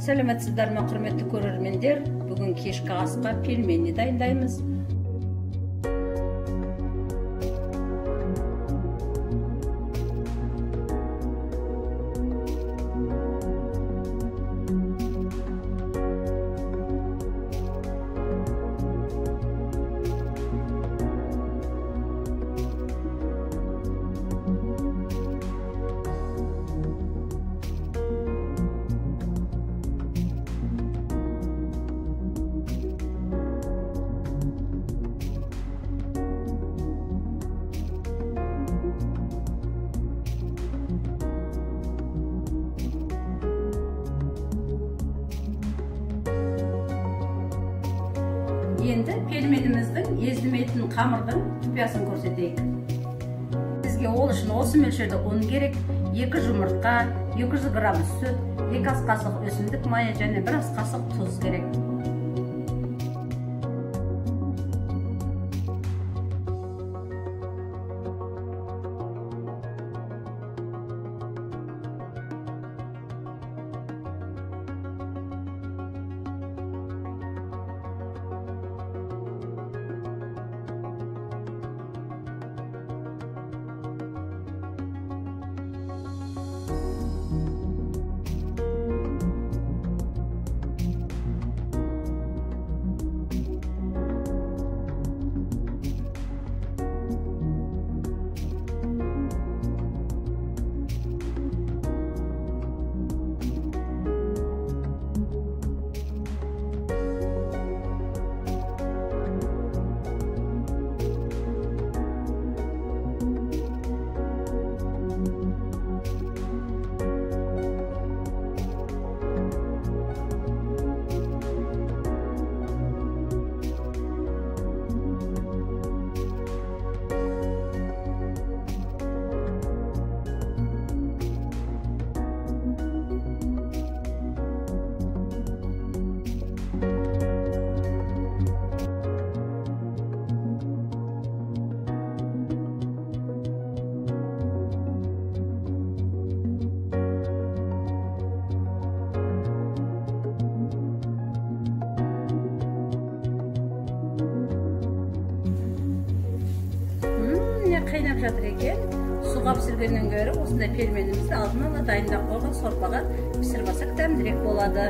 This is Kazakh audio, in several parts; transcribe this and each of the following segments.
Саламатсыздарбы, құрметті көрермендер. Бүгін кешкі асқа пельмени дайындаймыз. Енді пельменіміздің езілмейтін қамырдың құпиясын көрсетейік. Сізге ол үшін осы мөлшерде ұн керек, 2 жұмыртқа, 200 грамм сүт, 2 ас қасық өсімдік майы және 1 ас қасық тұз керек. Қайнап жатыр екен. Суға пісіргеннен гөрі осындай пельменімізді алдын ала дайындап қойған сорпаға пісіріп алсақ дәмдірек болады.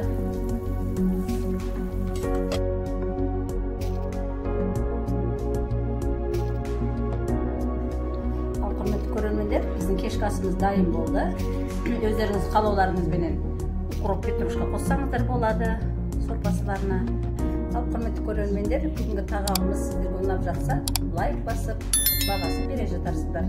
Ал құрметті көрермендер, біздің кешкі асымыз дайын болды. Өздеріңіз қалауларыңызбенен укроп, петрушка қоссаңыздар болады сорпасыларына. Ал құрметті көрермендер, бүгінгі тағамымыз сіздерге ұнап жатса, лайк басып, бағасын бере жатарсыздар.